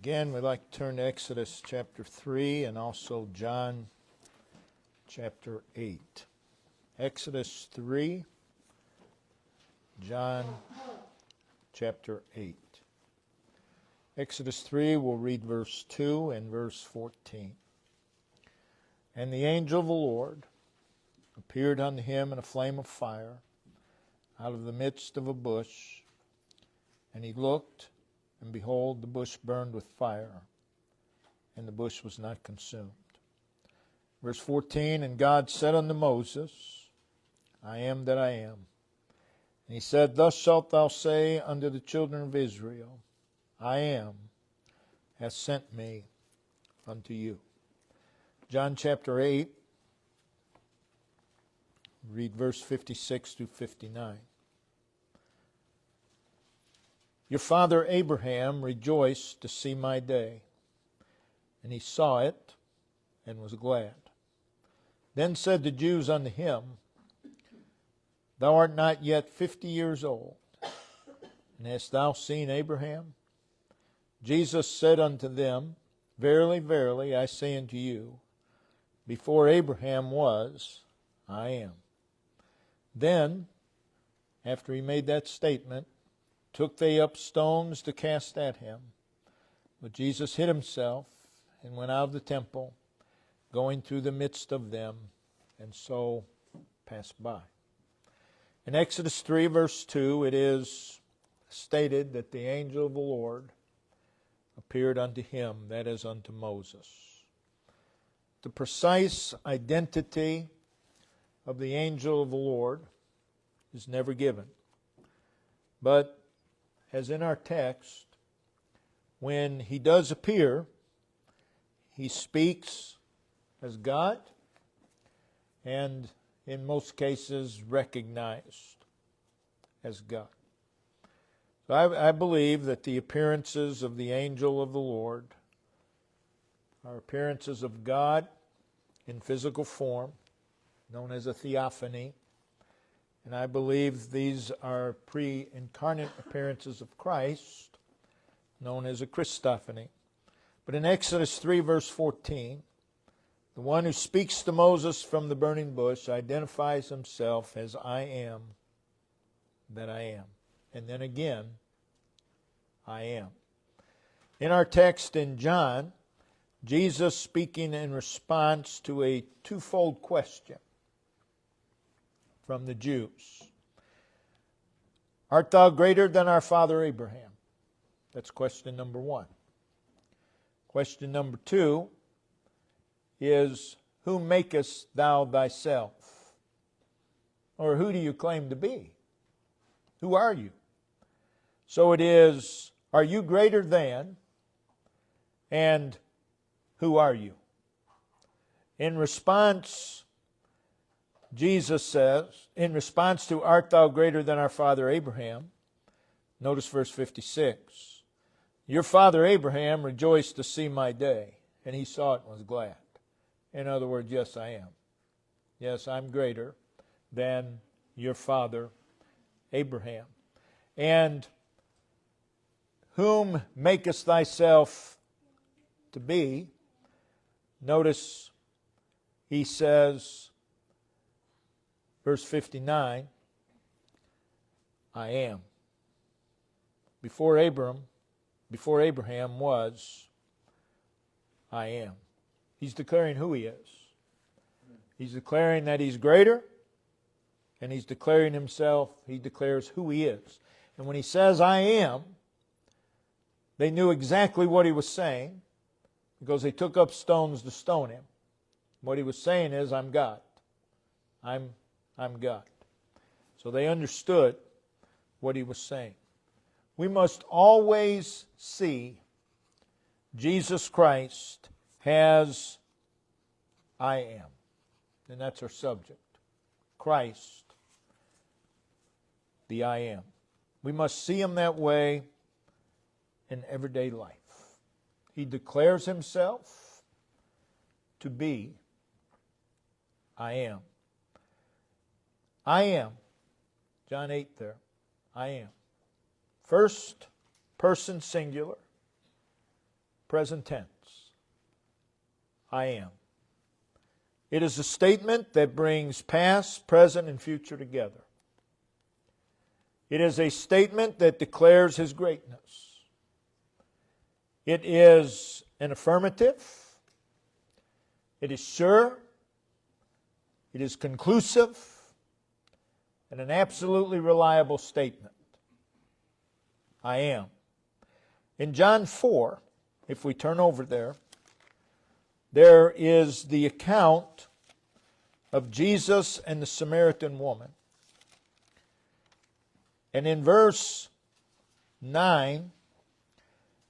Again, we'd like to turn to Exodus chapter 3 and also John chapter 8. Exodus 3, John chapter 8. Exodus 3, we'll read verse 2 and verse 14. And the angel of the Lord appeared unto him in a flame of fire out of the midst of a bush. And he looked, and behold, the bush burned with fire, and the bush was not consumed. Verse 14, And God said unto Moses, I am that I am. And he said, Thus shalt thou say unto the children of Israel, I am, hath sent me unto you. John chapter 8, read verse 56 through 59. Your father Abraham rejoiced to see my day, and he saw it and was glad. Then said the Jews unto him, Thou art not yet 50 years old, and hast thou seen Abraham? Jesus said unto them, Verily, verily, I say unto you, before Abraham was, I am. Then, after he made that statement, took they up stones to cast at him. But Jesus hid himself and went out of the temple, going through the midst of them, and so passed by. In Exodus 3, verse 2, it is stated that the angel of the Lord appeared unto him, that is, unto Moses. The precise identity of the angel of the Lord is never given. But as in our text, when he does appear, he speaks as God and in most cases recognized as God. So I believe that the appearances of the angel of the Lord are appearances of God in physical form, known as a theophany. And I believe these are pre-incarnate appearances of Christ, known as a Christophany. But in Exodus 3, verse 14, the one who speaks to Moses from the burning bush identifies himself as I am that I am. And then again, I am. In our text in John, Jesus speaking in response to a twofold question from the Jews. Art thou greater than our father Abraham? That's question number one. Question number two is, who makest thou thyself? Or who do you claim to be? Who are you? So it is, are you greater than, and who are you? In response, Jesus says, in response to, art thou greater than our father Abraham? Notice verse 56. Your father Abraham rejoiced to see my day, and he saw it and was glad. In other words, yes, I am. Yes, I'm greater than your father Abraham. And whom makest thyself to be? Notice he says, verse 59, I am. Before Abraham was, I am. He's declaring who he is. He's declaring that he's greater, and he's declaring himself, he declares who he is. And when he says, I am, they knew exactly what he was saying, because they took up stones to stone him. What he was saying is, I'm God. I'm God. So they understood what he was saying. We must always see Jesus Christ as I am. And that's our subject. Christ, the I am. We must see him that way in everyday life. He declares himself to be I am. I am. John 8 there. I am. First person singular. present tense. I am. It is a statement that brings past, present, and future together. It is a statement that declares His greatness. It is an affirmative. It is sure. It is conclusive. And an absolutely reliable statement. I am. In John 4, if we turn over there is the account of Jesus and the Samaritan woman. And in verse 9,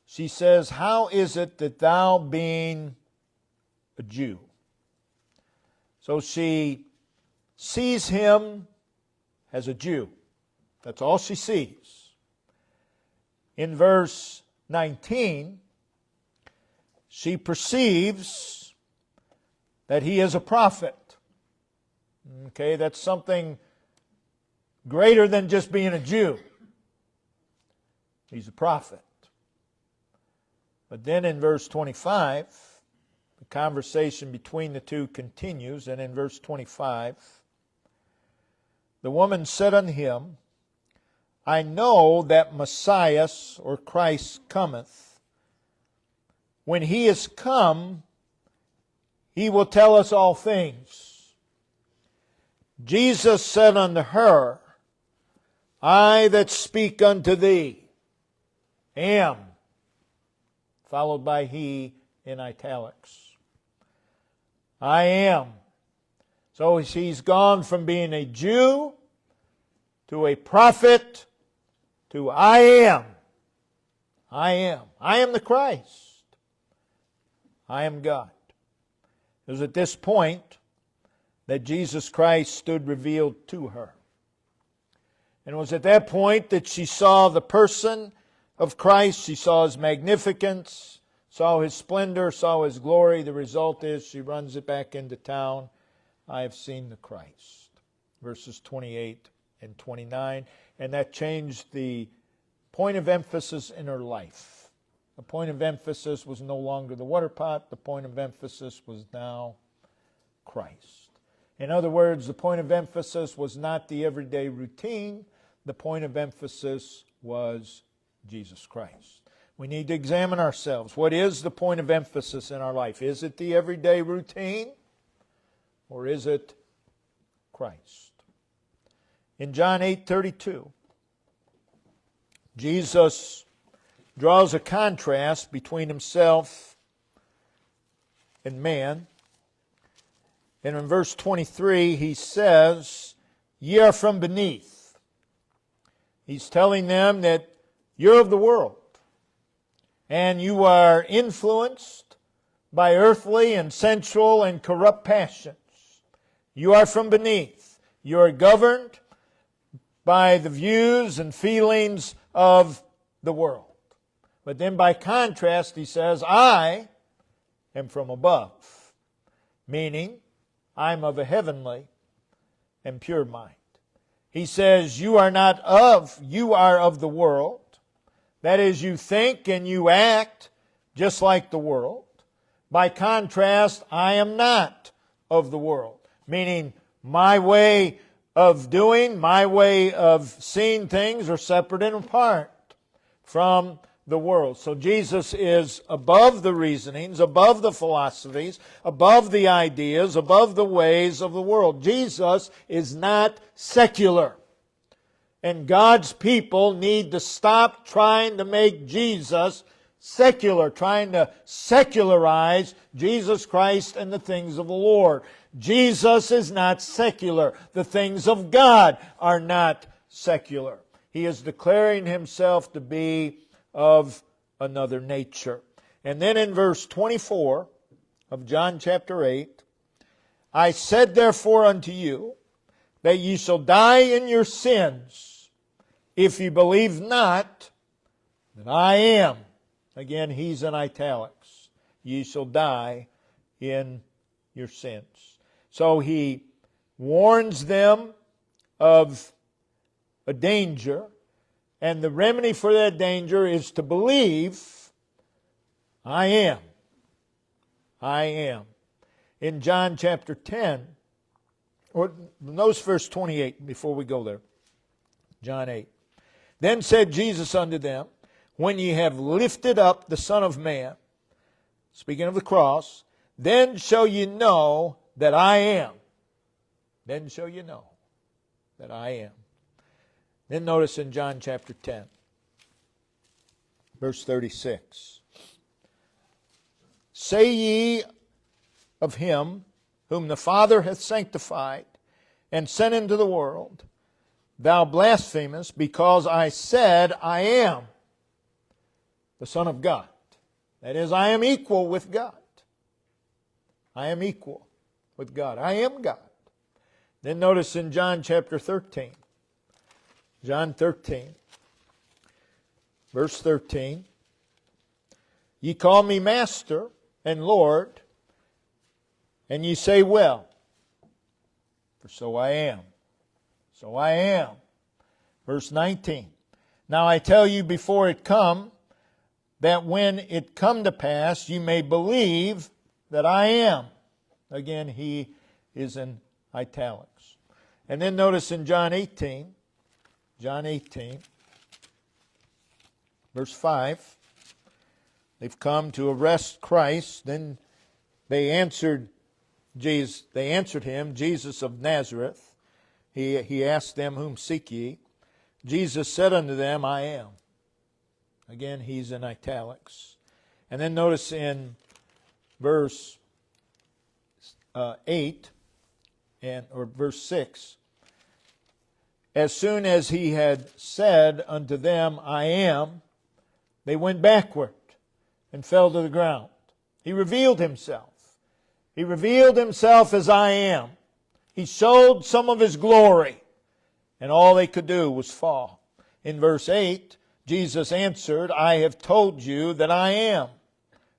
she says, "How is it that thou, being a Jew?" So she sees him as a Jew. That's all she sees. In verse 19, she perceives that he is a prophet. Okay, that's something greater than just being a Jew. He's a prophet. But then in verse 25, the conversation between the two continues, and in verse 25, the woman said unto him, I know that Messiah, or Christ, cometh. When He is come, He will tell us all things. Jesus said unto her, I that speak unto thee am, followed by he in italics. I am. So she's gone from being a Jew to a prophet to I am. I am. I am the Christ. I am God. It was at this point that Jesus Christ stood revealed to her. And it was at that point that she saw the person of Christ. She saw His magnificence, saw His splendor, saw His glory. The result is she runs it back into town. I have seen the Christ. Verses 28 and 29. And that changed the point of emphasis in her life. The point of emphasis was no longer the water pot. The point of emphasis was now Christ. In other words, the point of emphasis was not the everyday routine. The point of emphasis was Jesus Christ. We need to examine ourselves. What is the point of emphasis in our life? Is it the everyday routine? Or is it Christ? In John 8:32, Jesus draws a contrast between Himself and man. And in verse 23, He says, Ye are from beneath. He's telling them that you're of the world. And you are influenced by earthly and sensual and corrupt passions. You are from beneath. You are governed by the views and feelings of the world. But then by contrast, He says, I am from above. Meaning, I'm of a heavenly and pure mind. He says, you are of the world. That is, you think and you act just like the world. By contrast, I am not of the world. Meaning, my way of doing, my way of seeing things are separate and apart from the world. So Jesus is above the reasonings, above the philosophies, above the ideas, above the ways of the world. Jesus is not secular. And God's people need to stop trying to make Jesus secular, trying to secularize Jesus Christ and the things of the Lord. Jesus is not secular. The things of God are not secular. He is declaring Himself to be of another nature. And then in verse 24 of John chapter 8, I said therefore unto you, that ye shall die in your sins, if ye believe not that I am. Again, He's in italics. Ye shall die in your sins. So He warns them of a danger, and the remedy for that danger is to believe I am. I am. In John chapter 10, or notice verse 28 before we go there. John 8. Then said Jesus unto them, when ye have lifted up the Son of Man, speaking of the cross, then shall ye know that I am. Then shall you know that I am. Then notice in John chapter 10, verse 36. Say ye of him whom the Father hath sanctified and sent into the world, thou blasphemest, because I said I am the Son of God. That is, I am equal with God. I am equal with God. I am God. Then notice in John chapter 13. John 13, verse 13. Ye call me Master and Lord, and ye say, well, for so I am. So I am. Verse 19. Now I tell you before it come, that when it come to pass, you may believe that I am. Again, he is in italics. And then notice in John 18, verse 5, they've come to arrest Christ. Then they answered him, Jesus of Nazareth. He asked them, whom seek ye? Jesus said unto them, I am. Again, he's in italics. And then notice in verse 8, or verse 6, as soon as he had said unto them, I am, they went backward and fell to the ground. He revealed himself. He revealed himself as I am. He showed some of his glory, and all they could do was fall. In verse 8, Jesus answered, I have told you that I am.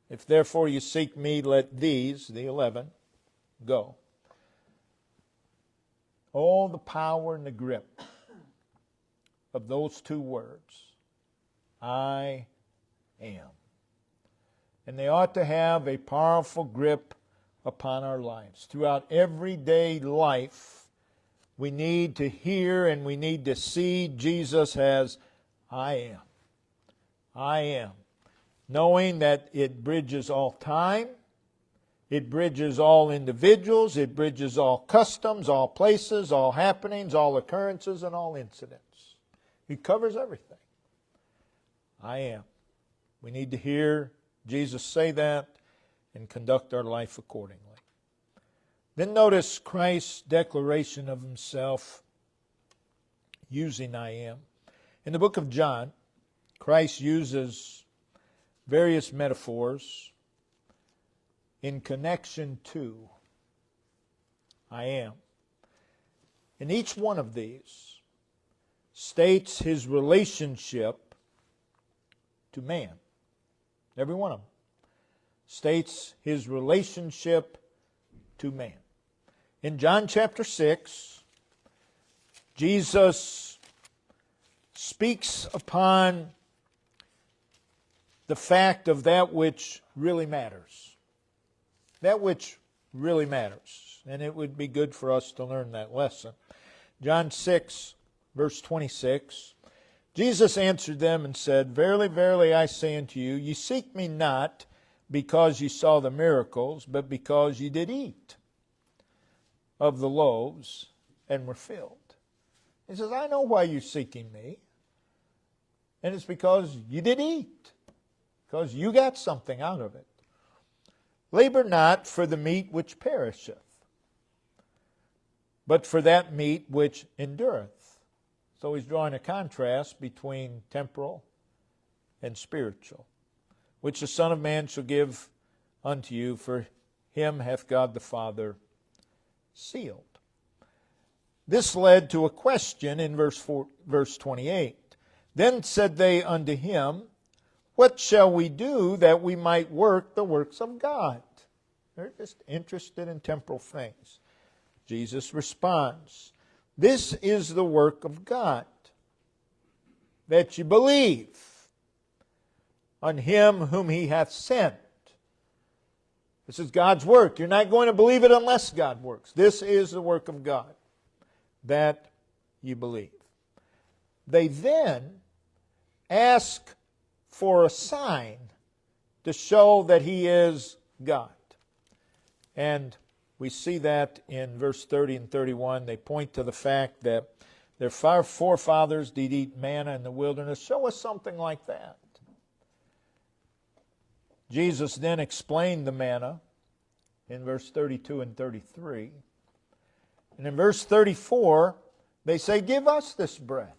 If therefore you seek me, let these, the 11, go. All the power and the grip of those two words, I am. And they ought to have a powerful grip upon our lives. Throughout everyday life, we need to hear and we need to see Jesus as I am. I am. Knowing that it bridges all time, it bridges all individuals, it bridges all customs, all places, all happenings, all occurrences, and all incidents. It covers everything. I am. We need to hear Jesus say that and conduct our life accordingly. Then notice Christ's declaration of himself using I am. In the book of John, Christ uses various metaphors in connection to I am. And each one of these states his relationship to man. Every one of them states his relationship to man. In John chapter 6, Jesus speaks upon the fact of that which really matters. That which really matters. And it would be good for us to learn that lesson. John 6, verse 26, Jesus answered them and said, Verily, verily, I say unto you, ye seek me not because ye saw the miracles, but because ye did eat of the loaves and were filled. He says, I know why you're seeking me. And it's because you did eat. Because you got something out of it. Labor not for the meat which perisheth, but for that meat which endureth. So he's drawing a contrast between temporal and spiritual, which the Son of Man shall give unto you, for him hath God the Father sealed. This led to a question in verse 28. Then said they unto him, What shall we do that we might work the works of God? They're just interested in temporal things. Jesus responds, This is the work of God, that you believe on him whom he hath sent. This is God's work. You're not going to believe it unless God works. This is the work of God, that you believe. They then ask for a sign to show that he is God. And we see that in verse 30 and 31. They point to the fact that their forefathers did eat manna in the wilderness. Show us something like that. Jesus then explained the manna in verse 32 and 33. And in verse 34, they say, give us this bread.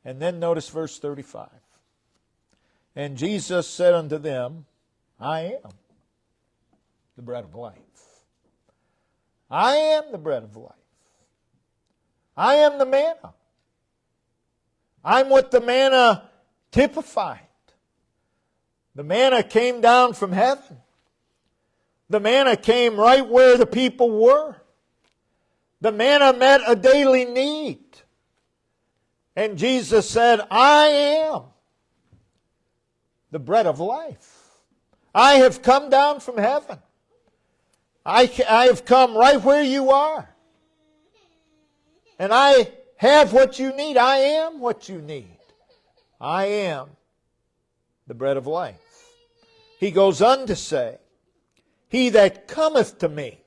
And then notice verse 35. And Jesus said unto them, I am the bread of life. I am the bread of life. I am the manna. I'm what the manna typified. The manna came down from heaven. The manna came right where the people were. The manna met a daily need. And Jesus said, I am the bread of life. I have come down from heaven. I have come right where you are. And I have what you need. I am what you need. I am the bread of life. He goes on to say, he that cometh to me.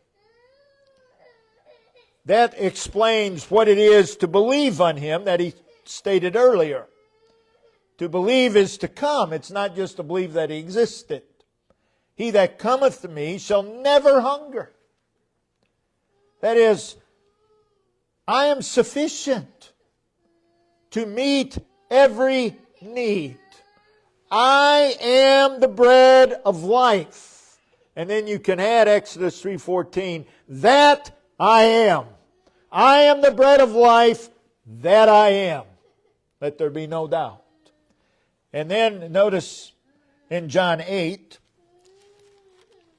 That explains what it is to believe on him that he stated earlier. To believe is to come. It's not just to believe that he existed. He that cometh to me shall never hunger. That is, I am sufficient to meet every need. I am the bread of life. And then you can add Exodus 3:14, that I am. I am the bread of life, that I am. Let there be no doubt. And then notice in John 8,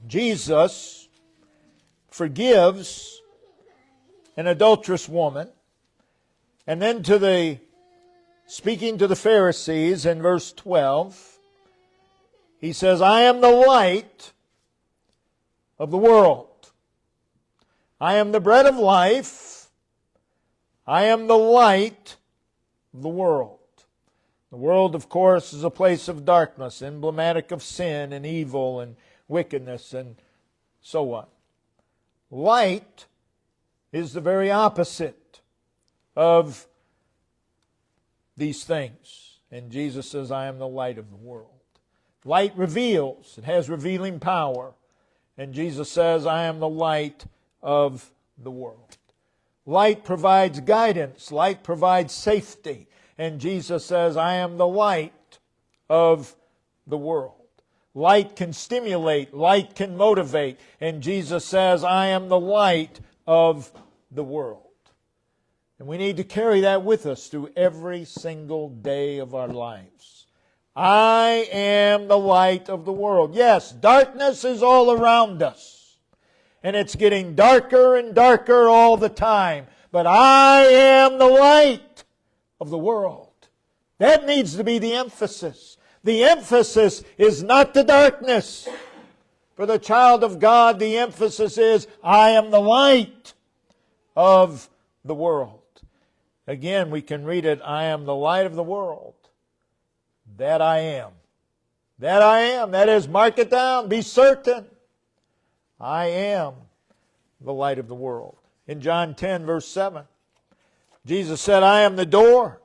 Jesus forgives an adulterous woman. And then speaking to the Pharisees in verse 12, he says, I am the light of the world. I am the bread of life. I am the light of the world. The world, of course, is a place of darkness, emblematic of sin and evil and wickedness and so on. Light is the very opposite of these things. And Jesus says, I am the light of the world. Light reveals. It has revealing power. And Jesus says, I am the light of the world. Light provides guidance. Light provides safety. And Jesus says, I am the light of the world. Light can stimulate. Light can motivate. And Jesus says, I am the light of the world. And we need to carry that with us through every single day of our lives. I am the light of the world. Yes, darkness is all around us. And it's getting darker and darker all the time. But I am the light of the world. That needs to be the emphasis. The emphasis is not the darkness. For the child of God, the emphasis is, I am the light of the world. Again, we can read it, I am the light of the world. That I am. That I am. That is, mark it down. Be certain. I am the light of the world. In John 10, verse 7, Jesus said, I am the door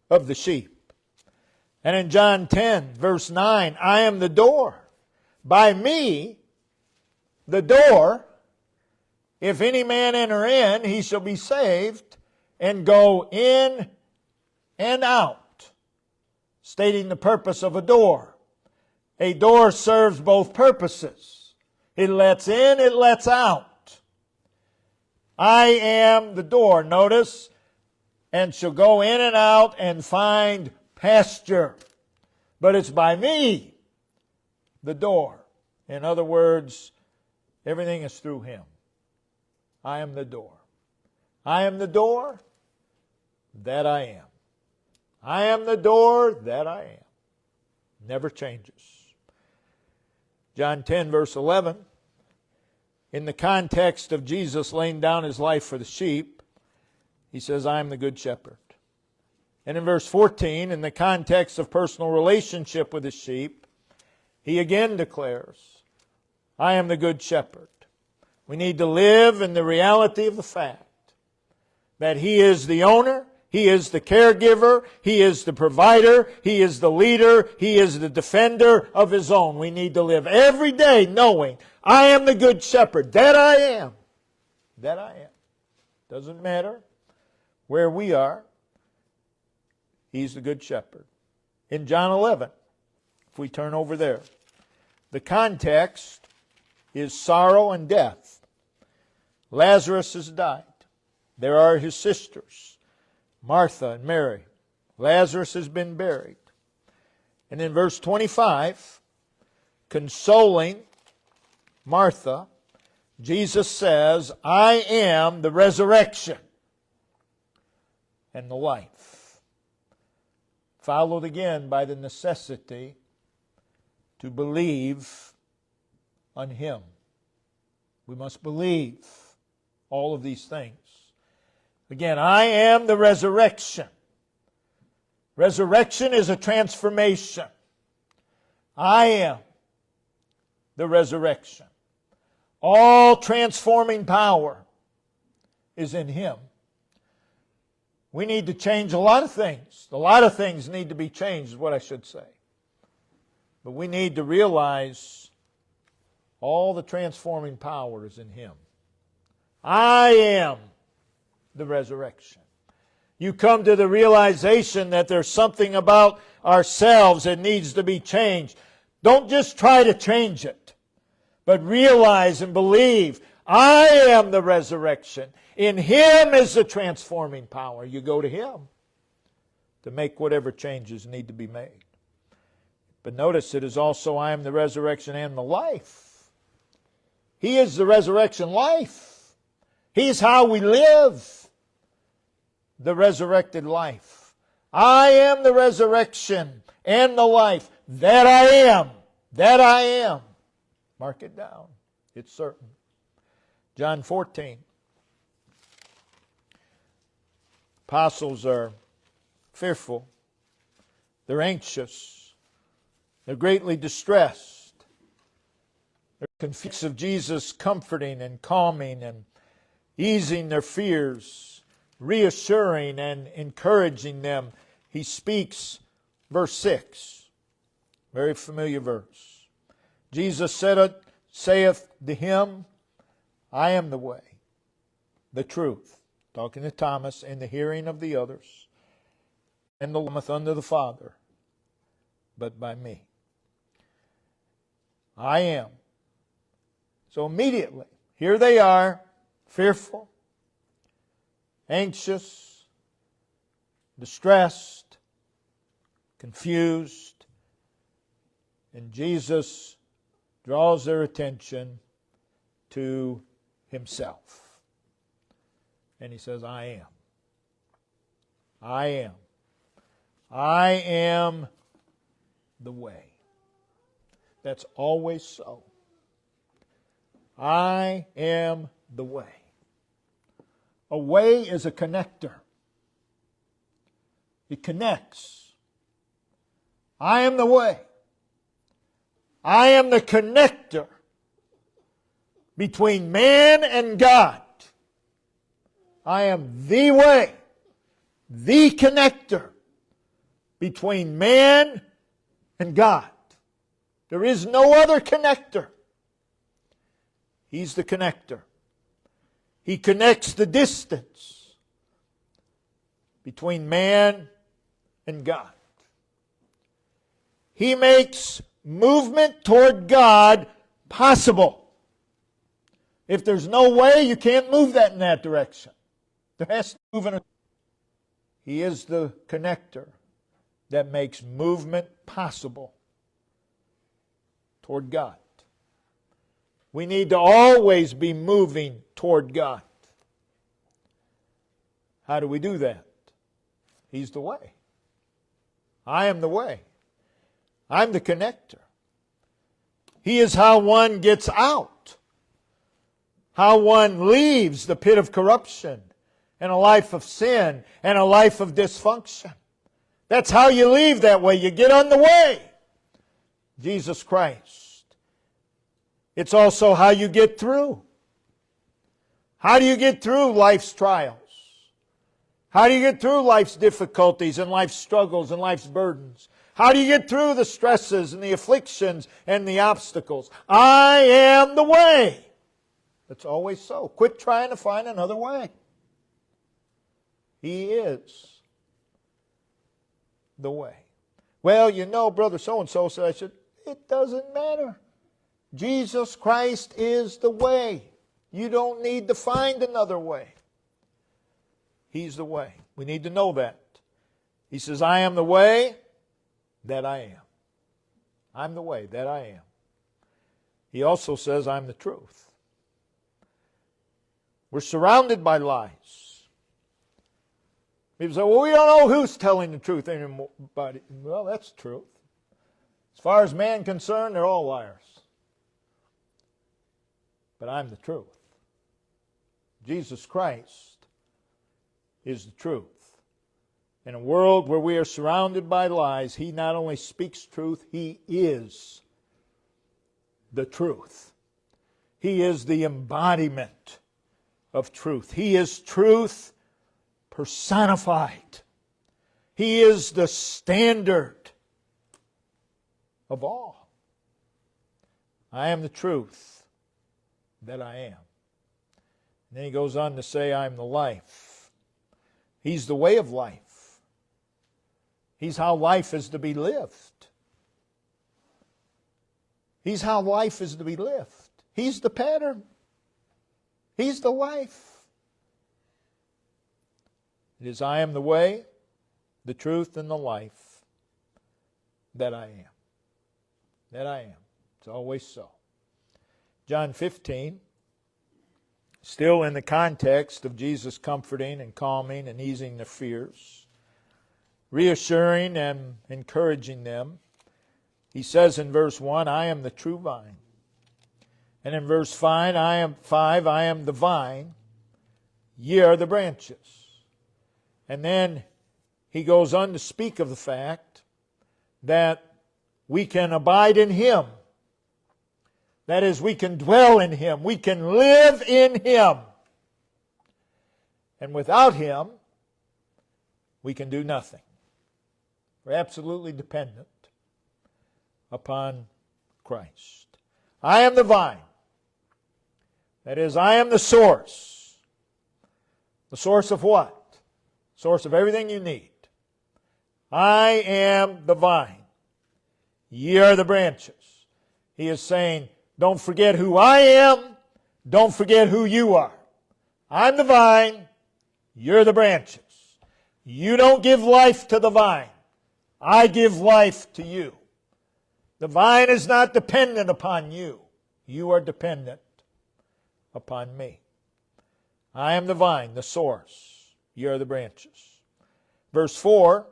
of the sheep. And in John 10, verse 9, I am the door. By me, the door, if any man enter in, he shall be saved and go in and out. Stating the purpose of a door. A door serves both purposes. It lets in, it lets out. I am the door, notice, and shall go in and out and find pasture. But it's by me, the door. In other words, everything is through Him. I am the door. I am the door, that I am. I am the door, that I am. Never changes. John 10, verse 11, in the context of Jesus laying down His life for the sheep, He says, I am the good shepherd. And in verse 14, in the context of personal relationship with the sheep, He again declares, I am the good shepherd. We need to live in the reality of the fact that He is the owner, He is the caregiver, He is the provider, He is the leader, He is the defender of His own. We need to live every day knowing, I am the good shepherd. That I am. That I am. Doesn't matter where we are. He's the good shepherd. In John 11, if we turn over there, the context is sorrow and death. Lazarus has died. There are his sisters, Martha and Mary. Lazarus has been buried. And in verse 25, consoling Martha, Jesus says, I am the resurrection and the life. Followed again by the necessity to believe on Him. We must believe all of these things. Again, I am the resurrection. Resurrection is a transformation. I am the resurrection. All transforming power is in Him. We need to change a lot of things. A lot of things need to be changed, is what I should say. But we need to realize all the transforming power is in Him. I am the resurrection. You come to the realization that there's something about ourselves that needs to be changed. Don't just try to change it, but realize and believe, I am the resurrection. In Him is the transforming power. You go to Him to make whatever changes need to be made. But notice it is also, I am the resurrection and the life. He is the resurrection life. He's how we live the resurrected life. I am the resurrection and the life. That I am. That I am. Mark it down. It's certain. John 14. Apostles are fearful. They're anxious. They're greatly distressed. They're confused of Jesus comforting and calming and easing their fears, reassuring and encouraging them. He speaks, verse 6, very familiar verse. Jesus saith to him, I am the way, the truth, talking to Thomas in the hearing of the others, and the cometh unto the Father, but by me. I am. So immediately, here they are, fearful, anxious, distressed, confused, and Jesus draws their attention to Himself. And He says, I am. I am. I am the way. That's always so. I am the way. A way is a connector. It connects. I am the way. I am the connector between man and God. I am the way, the connector between man and God. There is no other connector. He's the connector. He connects the distance between man and God. He makes movement toward God possible. If there's no way, you can't move that in that direction. There has to move in a... He is the connector that makes movement possible toward God. We need to always be moving toward God. How do we do that? He's the way. I am the way. I'm the connector. He is how one gets out, how one leaves the pit of corruption and a life of sin and a life of dysfunction. That's how you leave that way. You get on the way. Jesus Christ. It's also how you get through. How do you get through life's trials? How do you get through life's difficulties and life's struggles and life's burdens? How do you get through the stresses and the afflictions and the obstacles? I am the way. It's always so. Quit trying to find another way. He is the way. Well, you know, brother so-and-so said, I said, it doesn't matter. Jesus Christ is the way. You don't need to find another way. He's the way. We need to know that. He says, I am the way that I am. I'm the way that I am. He also says, I'm the truth. We're surrounded by lies. People say, well, we don't know who's telling the truth anymore. Well, that's the truth. As far as man concerned, they're all liars. But I'm the truth. Jesus Christ is the truth. In a world where we are surrounded by lies, He not only speaks truth, He is the truth. He is the embodiment of truth. He is truth personified. He is the standard of all. I am the truth that I am. And then He goes on to say, I am the life. He's the way of life. He's how life is to be lived. He's how life is to be lived. He's the pattern. He's the life. It is I am the way, the truth, and the life that I am. That I am. It's always so. John 15, still in the context of Jesus comforting and calming and easing their fears, reassuring and encouraging them. He says in verse 1, I am the true vine. And in verse 5, I am the vine, ye are the branches. And then he goes on to speak of the fact that we can abide in Him. That is, we can dwell in Him. We can live in Him. And without Him, we can do nothing. We're absolutely dependent upon Christ. I am the vine. That is, I am the source. The source of what? Source of everything you need. I am the vine. Ye are the branches. He is saying, don't forget who I am. Don't forget who you are. I'm the vine. You're the branches. You don't give life to the vine. I give life to you. The vine is not dependent upon you. You are dependent upon me. I am the vine, the source. You are the branches. Verse 4,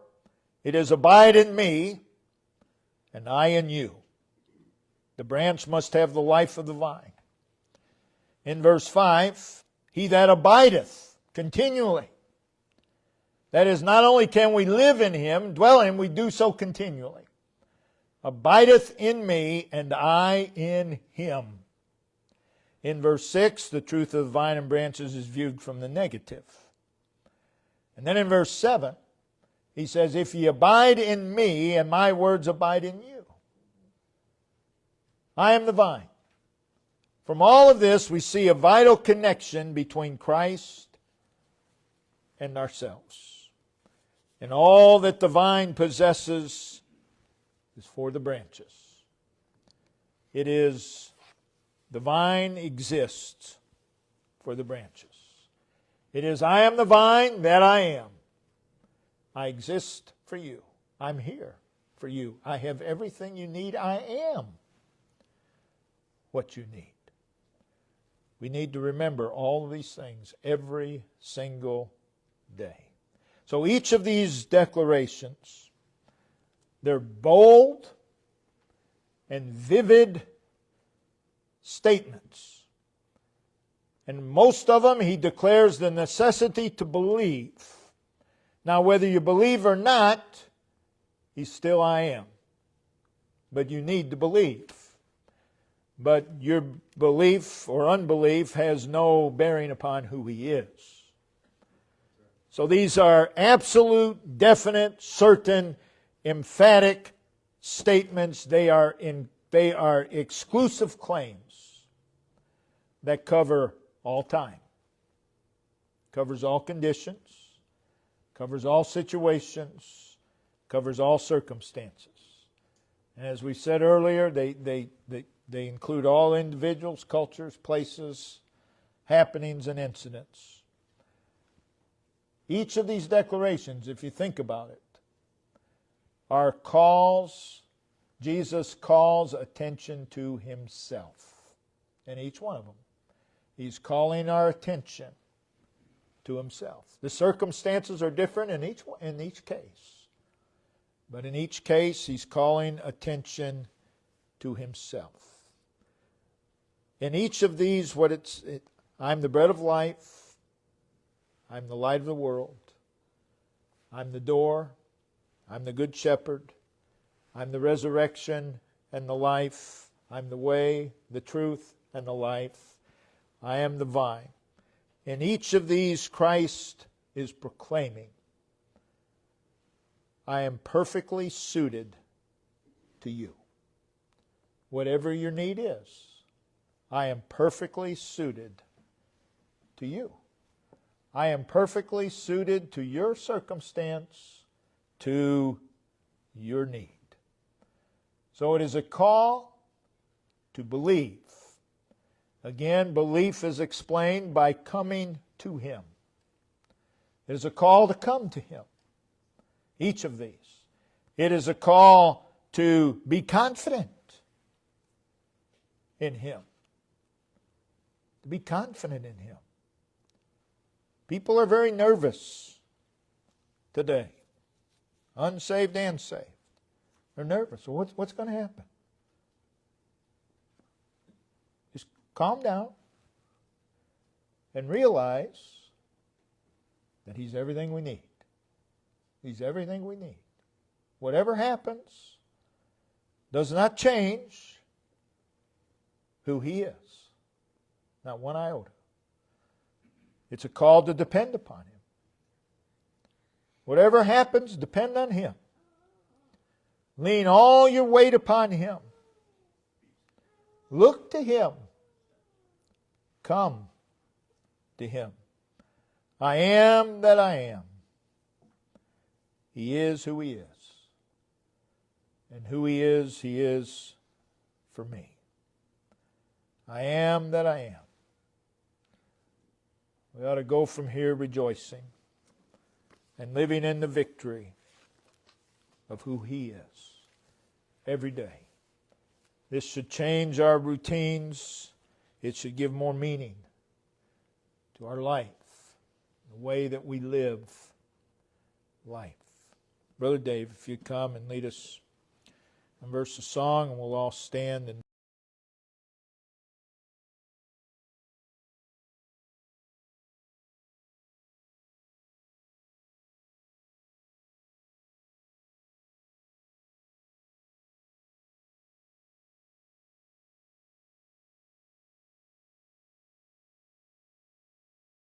it is abide in me, and I in you. The branch must have the life of the vine. In verse 5, he that abideth continually. That is, not only can we live in Him, dwell in Him, we do so continually. Abideth in me, and I in Him. In verse 6, the truth of the vine and branches is viewed from the negative. And then in verse 7, he says, if ye abide in me, and my words abide in you. I am the vine. From all of this, we see a vital connection between Christ and ourselves. And all that the vine possesses is for the branches. It is, the vine exists for the branches. It is, I am the vine that I am. I exist for you. I'm here for you. I have everything you need. I am what you need. We need to remember all of these things every single day. So each of these declarations, they're bold, and vivid statements. And most of them, he declares the necessity to believe. Now, whether you believe or not, he's still I am. But you need to believe. But your belief or unbelief has no bearing upon who he is. So these are absolute, definite, certain, emphatic statements. They are exclusive claims that cover all time, covers all conditions, covers all situations, covers all circumstances. And as we said earlier, they include all individuals, cultures, places, happenings, and incidents. Each of these declarations, if you think about it, are calls. Jesus calls attention to himself in each one of them. He's calling our attention to himself. The circumstances are different in each case. But in each case, he's calling attention to himself. In each of these, I'm the bread of life. I'm the light of the world. I'm the door. I'm the good shepherd. I'm the resurrection and the life. I'm the way, the truth, and the life. I am the vine. In each of these, Christ is proclaiming, I am perfectly suited to you. Whatever your need is, I am perfectly suited to you. I am perfectly suited to your circumstance, to your need. So it is a call to believe. Again, belief is explained by coming to him. It is a call to come to him. Each of these. It is a call to be confident in him. To be confident in him. People are very nervous today. Unsaved and saved. They're nervous. So what's going to happen? Just calm down and realize that he's everything we need. He's everything we need. Whatever happens does not change who he is. Not one iota. It's a call to depend upon him. Whatever happens, depend on him. Lean all your weight upon him. Look to him. Come to him. I am that I am. He is who he is. And who he is for me. I am that I am. We ought to go from here rejoicing and living in the victory of who he is every day. This should change our routines. It should give more meaning to our life, the way that we live life. Brother Dave, if you'd come and lead us in verse of song, and we'll all stand and